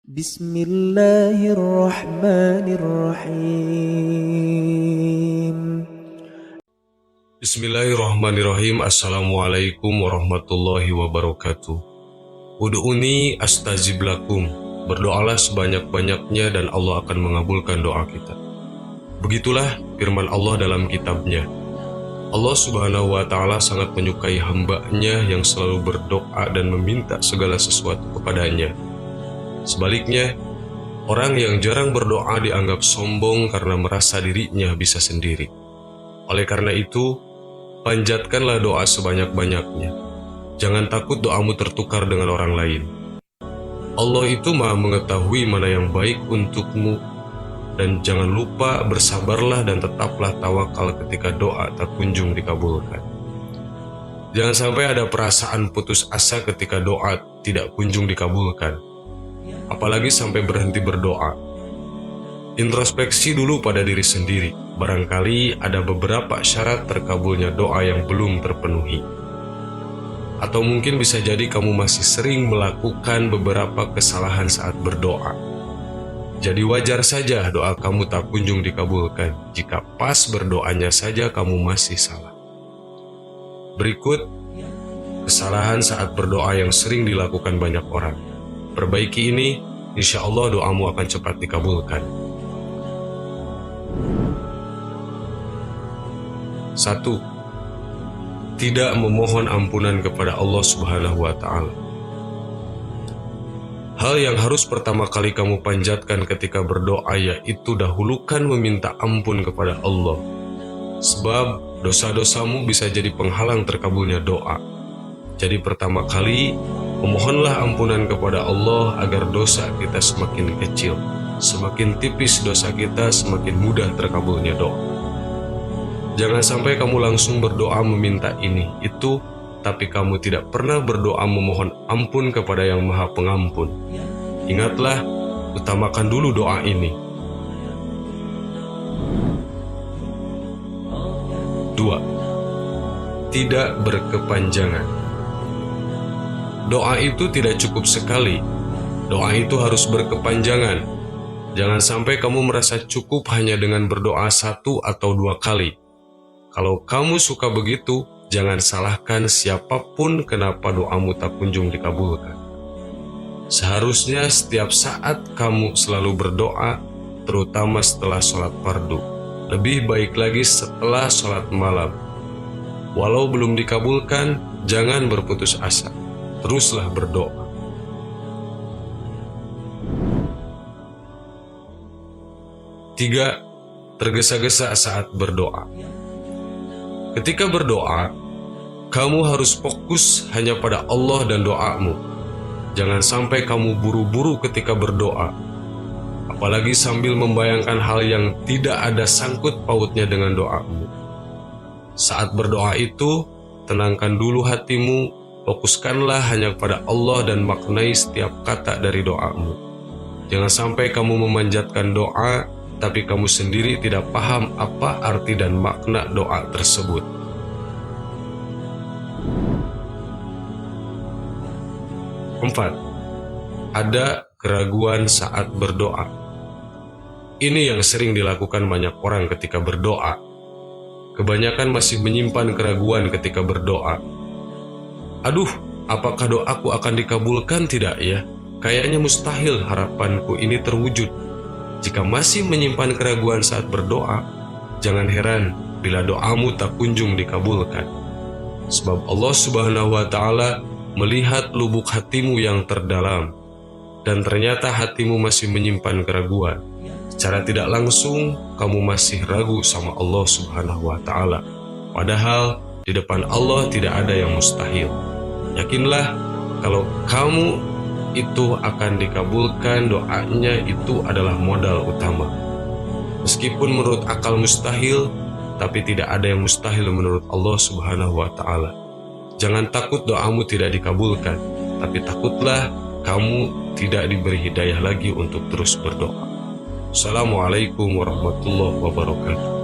Bismillahirrahmanirrahim. Bismillahirrahmanirrahim. Assalamualaikum warahmatullahi wabarakatuh. Ud'uni astajib lakum. Berdoalah sebanyak-banyaknya dan Allah akan mengabulkan doa kita. Begitulah firman Allah dalam kitabnya. Allah subhanahu wa ta'ala sangat menyukai hamba-Nya yang selalu berdoa dan meminta segala sesuatu kepadanya. Sebaliknya, orang yang jarang berdoa dianggap sombong karena merasa dirinya bisa sendiri. Oleh karena itu, panjatkanlah doa sebanyak-banyaknya. Jangan takut doamu tertukar dengan orang lain. Allah itu Maha mengetahui mana yang baik untukmu, dan jangan lupa bersabarlah dan tetaplah tawakal ketika doa tak kunjung dikabulkan. Jangan sampai ada perasaan putus asa ketika doa tidak kunjung dikabulkan, apalagi sampai berhenti berdoa. Introspeksi dulu pada diri sendiri. Barangkali ada beberapa syarat terkabulnya doa yang belum terpenuhi. Atau mungkin bisa jadi kamu masih sering melakukan beberapa kesalahan saat berdoa. Jadi wajar saja doa kamu tak kunjung dikabulkan jika pas berdoanya saja kamu masih salah. Berikut kesalahan saat berdoa yang sering dilakukan banyak orang. Perbaiki ini, insya Allah doamu akan cepat dikabulkan. 1. Tidak memohon ampunan kepada Allah subhanahu wa ta'ala. Hal yang harus pertama kali kamu panjatkan ketika berdoa yaitu dahulukan meminta ampun kepada Allah. Sebab dosa-dosamu bisa jadi penghalang terkabulnya doa. Jadi pertama kali, memohonlah ampunan kepada Allah agar dosa kita semakin kecil. Semakin tipis dosa kita, semakin mudah terkabulnya doa. Jangan sampai kamu langsung berdoa meminta ini, itu, tapi kamu tidak pernah berdoa memohon ampun kepada yang Maha Pengampun. Ingatlah, utamakan dulu doa ini. 2. Tidak berkepanjangan. Doa itu tidak cukup sekali. Doa itu harus berkepanjangan. Jangan sampai kamu merasa cukup hanya dengan berdoa 1 atau 2 kali. Kalau kamu suka begitu, jangan salahkan siapapun kenapa doamu tak kunjung dikabulkan. Seharusnya setiap saat kamu selalu berdoa, terutama setelah sholat fardu. Lebih baik lagi setelah sholat malam. Walau belum dikabulkan, jangan berputus asa. Teruslah berdoa. 3. Tergesa-gesa saat berdoa. Ketika berdoa, kamu harus fokus hanya pada Allah dan doamu. Jangan sampai kamu buru-buru ketika berdoa, apalagi sambil membayangkan hal yang tidak ada sangkut pautnya dengan doamu. Saat berdoa itu, tenangkan dulu hatimu, fokuskanlah hanya pada Allah dan maknai setiap kata dari doamu. Jangan sampai kamu memanjatkan doa, tapi kamu sendiri tidak paham apa arti dan makna doa tersebut. 4. Ada keraguan saat berdoa. Ini yang sering dilakukan banyak orang ketika berdoa. Kebanyakan masih menyimpan keraguan ketika berdoa. Aduh, apakah doaku akan dikabulkan tidak ya? Kayaknya mustahil harapanku ini terwujud. Jika masih menyimpan keraguan saat berdoa, jangan heran bila doamu tak kunjung dikabulkan. Sebab Allah subhanahu wa ta'ala melihat lubuk hatimu yang terdalam, dan ternyata hatimu masih menyimpan keraguan. Secara tidak langsung, kamu masih ragu sama Allah subhanahu wa ta'ala. Padahal di depan Allah tidak ada yang mustahil. Yakinlah kalau kamu itu akan dikabulkan, doanya itu adalah modal utama. Meskipun menurut akal mustahil, tapi tidak ada yang mustahil menurut Allah subhanahu wa ta'ala. Jangan takut doamu tidak dikabulkan, tapi takutlah kamu tidak diberi hidayah lagi untuk terus berdoa. Assalamualaikum warahmatullahi wabarakatuh.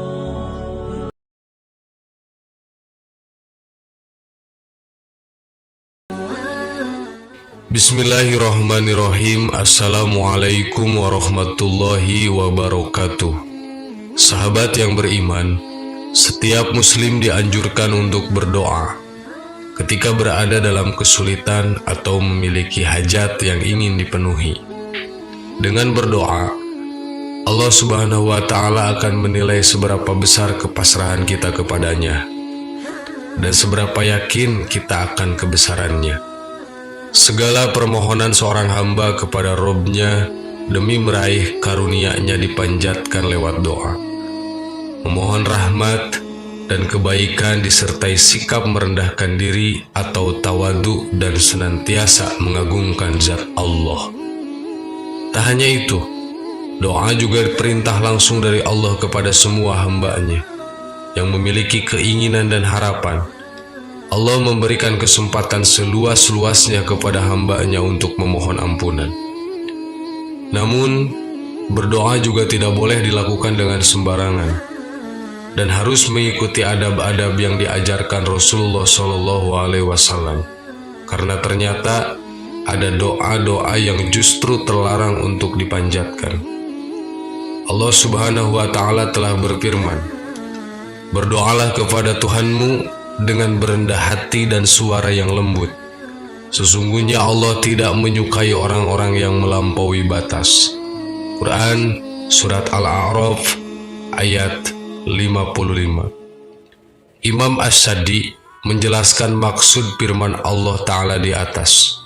Bismillahirrahmanirrahim. Assalamualaikum warahmatullahi wabarakatuh. Sahabat yang beriman, setiap muslim dianjurkan untuk berdoa ketika berada dalam kesulitan atau memiliki hajat yang ingin dipenuhi. Dengan berdoa, Allah Subhanahu wa Ta'ala akan menilai seberapa besar kepasrahan kita kepadanya dan seberapa yakin kita akan kebesarannya. Segala permohonan seorang hamba kepada Robnya demi meraih karunia-Nya dipanjatkan lewat doa. Memohon rahmat dan kebaikan disertai sikap merendahkan diri atau tawadu dan senantiasa mengagungkan zat Allah. Tak hanya itu, doa juga perintah langsung dari Allah kepada semua hamba-Nya yang memiliki keinginan dan harapan. Allah memberikan kesempatan seluas-luasnya kepada hamba-Nya untuk memohon ampunan. Namun, berdoa juga tidak boleh dilakukan dengan sembarangan dan harus mengikuti adab-adab yang diajarkan Rasulullah SAW. Karena ternyata ada doa-doa yang justru terlarang untuk dipanjatkan. Allah Subhanahu wa Ta'ala telah berfirman, "Berdoalah kepada Tuhanmu dengan berendah hati dan suara yang lembut. Sesungguhnya Allah tidak menyukai orang-orang yang melampaui batas." Quran Surat Al-A'raf ayat 55. Imam As-Sadi menjelaskan maksud firman Allah Ta'ala di atas.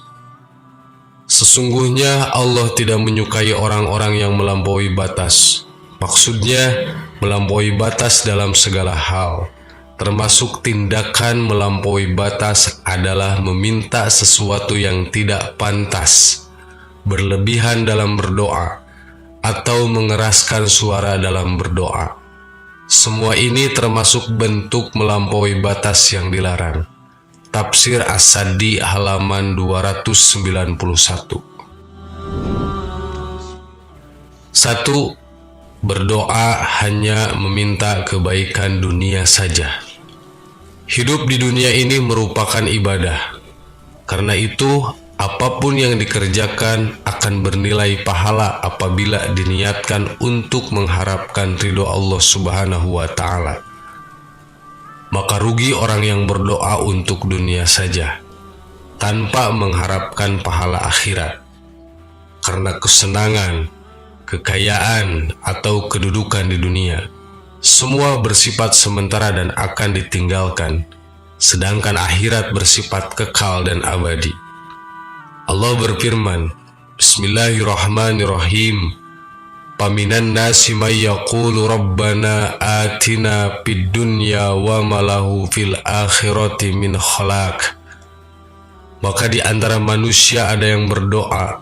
Sesungguhnya Allah tidak menyukai orang-orang yang melampaui batas. Maksudnya melampaui batas dalam segala hal. Termasuk tindakan melampaui batas adalah meminta sesuatu yang tidak pantas, berlebihan dalam berdoa, atau mengeraskan suara dalam berdoa. Semua ini termasuk bentuk melampaui batas yang dilarang. Tafsir As-Sadi halaman 291. 1. Berdoa hanya meminta kebaikan dunia saja. Hidup di dunia ini merupakan ibadah. Karena itu, apapun yang dikerjakan akan bernilai pahala apabila diniatkan untuk mengharapkan ridho Allah Subhanahu wa Ta'ala. Maka rugi orang yang berdoa untuk dunia saja, tanpa mengharapkan pahala akhirat. Karena kesenangan, kekayaan, atau kedudukan di dunia semua bersifat sementara dan akan ditinggalkan, sedangkan akhirat bersifat kekal dan abadi. Allah berfirman, Bismillahirrahmanirrahim, "Paminan nasi may yaqulu rabbana atina fid dunya wa ma lahu fil akhirati min khalaq." Maka di antara manusia ada yang berdoa,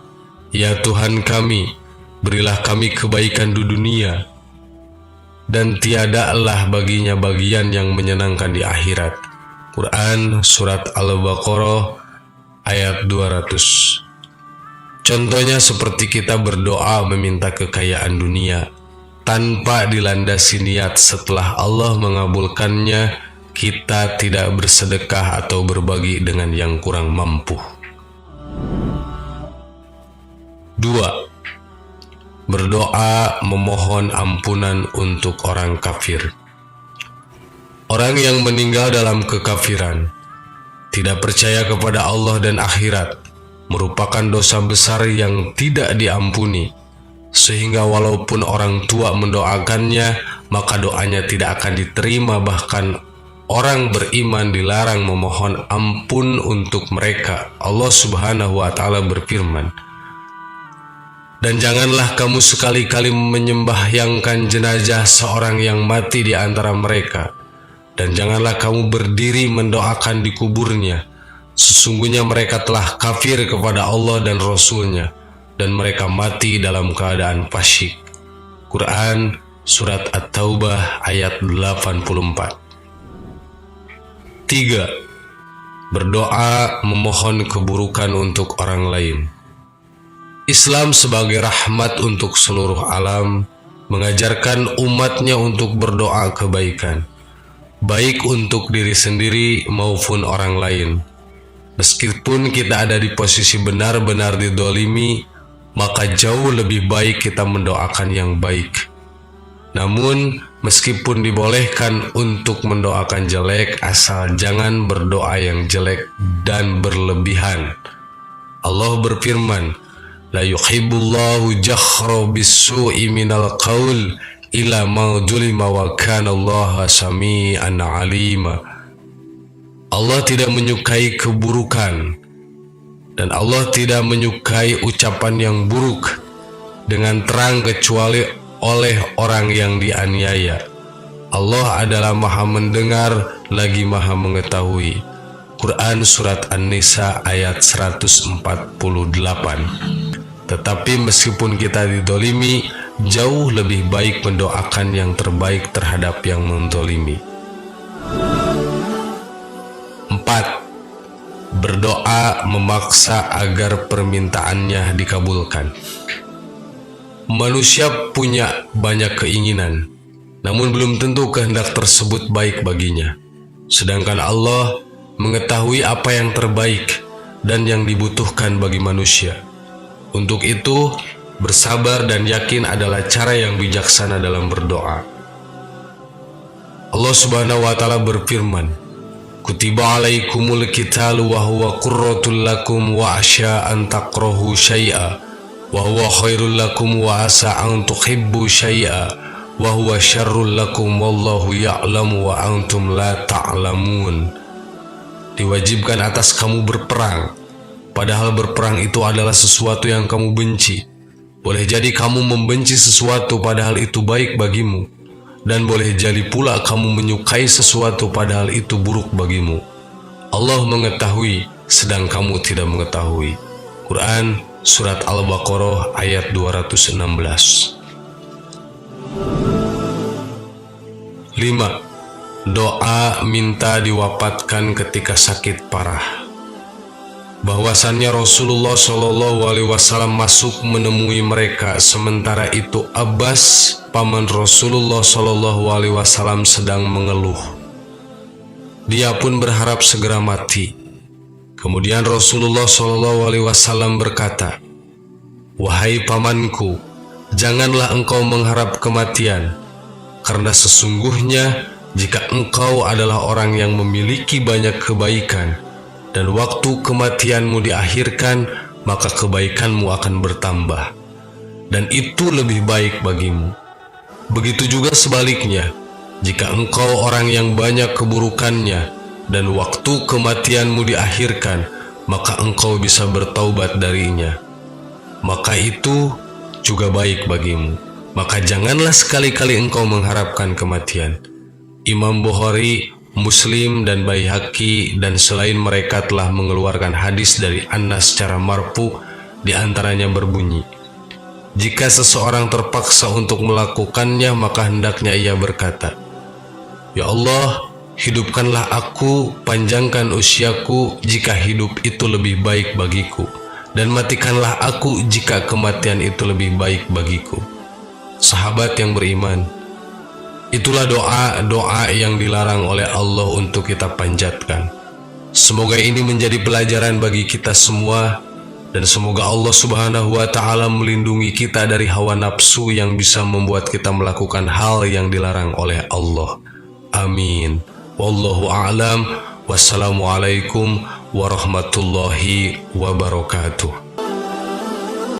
"Ya Tuhan kami, berilah kami kebaikan di dunia, dan tiadalah baginya bagian yang menyenangkan di akhirat." Quran Surat Al-Baqarah ayat 200. Contohnya seperti kita berdoa meminta kekayaan dunia tanpa dilandasi niat setelah Allah mengabulkannya, kita tidak bersedekah atau berbagi dengan yang kurang mampu. 2. Berdoa memohon ampunan untuk orang kafir. Orang yang meninggal dalam kekafiran, tidak percaya kepada Allah dan akhirat, merupakan dosa besar yang tidak diampuni, sehingga walaupun orang tua mendoakannya, maka doanya tidak akan diterima. Bahkan orang beriman dilarang memohon ampun untuk mereka. Allah Subhanahu wa Ta'ala berfirman, "Dan janganlah kamu sekali-kali menyembahyangkan jenazah seorang yang mati di antara mereka, dan janganlah kamu berdiri mendoakan di kuburnya. Sesungguhnya mereka telah kafir kepada Allah dan Rasul-Nya, dan mereka mati dalam keadaan fasyik." Quran Surat At-Taubah ayat 84. 3. Berdoa memohon keburukan untuk orang lain. Islam sebagai rahmat untuk seluruh alam mengajarkan umatnya untuk berdoa kebaikan, baik untuk diri sendiri maupun orang lain. Meskipun kita ada di posisi benar-benar didolimi, maka jauh lebih baik kita mendoakan yang baik. Namun, meskipun dibolehkan untuk mendoakan jelek, asal jangan berdoa yang jelek dan berlebihan. Allah berfirman, La yuhibbullahu jahra bis-su'i minal qaul ila ma zulima wa kana Allaha sami'an 'alima. Allah tidak menyukai keburukan dan Allah tidak menyukai ucapan yang buruk dengan terang kecuali oleh orang yang dianiaya. Allah adalah Maha mendengar lagi Maha mengetahui. Quran Surat An-Nisa ayat 148. Tetapi meskipun kita didolimi, jauh lebih baik mendoakan yang terbaik terhadap yang mendolimi. 4. Berdoa memaksa agar permintaannya dikabulkan. Manusia punya banyak keinginan, namun belum tentu kehendak tersebut baik baginya. Sedangkan Allah mengetahui apa yang terbaik dan yang dibutuhkan bagi manusia. Untuk itu, bersabar dan yakin adalah cara yang bijaksana dalam berdoa. Allah Subhanahu wa taala berfirman, Kutiba alaikumul qitalu wa huwa qurratul lakum wa asya an takrahu syai'a wa huwa khairul lakum wa asa an tuhibbu syai'a wa huwa syarrul lakum wallahu ya'lamu wa antum la ta'lamun. Diwajibkan atas kamu berperang, padahal berperang itu adalah sesuatu yang kamu benci. Boleh jadi kamu membenci sesuatu padahal itu baik bagimu, dan boleh jadi pula kamu menyukai sesuatu padahal itu buruk bagimu. Allah mengetahui sedang kamu tidak mengetahui. Quran Surat Al-Baqarah ayat 216. 5. Doa minta diwafatkan ketika sakit parah. Bahwasannya Rasulullah SAW masuk menemui mereka, sementara itu Abbas, paman Rasulullah SAW, sedang mengeluh. Dia pun berharap segera mati. Kemudian Rasulullah SAW berkata, Wahai pamanku, janganlah engkau mengharap kematian, karena sesungguhnya jika engkau adalah orang yang memiliki banyak kebaikan, dan waktu kematianmu diakhirkan, maka kebaikanmu akan bertambah, dan itu lebih baik bagimu. Begitu juga sebaliknya, jika engkau orang yang banyak keburukannya, dan waktu kematianmu diakhirkan, maka engkau bisa bertaubat darinya, maka itu juga baik bagimu. Maka janganlah sekali-kali engkau mengharapkan kematian. Imam Bukhari, Muslim dan Baihaqi dan selain mereka telah mengeluarkan hadis dari Anas secara marfu, di antaranya berbunyi, jika seseorang terpaksa untuk melakukannya, maka hendaknya ia berkata, Ya Allah, hidupkanlah aku, panjangkan usiaku jika hidup itu lebih baik bagiku, dan matikanlah aku jika kematian itu lebih baik bagiku. Sahabat yang beriman, itulah doa-doa yang dilarang oleh Allah untuk kita panjatkan. Semoga ini menjadi pelajaran bagi kita semua, dan semoga Allah Subhanahu wa ta'ala melindungi kita dari hawa nafsu yang bisa membuat kita melakukan hal yang dilarang oleh Allah. Amin. Wallahu a'lam. Wassalamualaikum warahmatullahi wabarakatuh.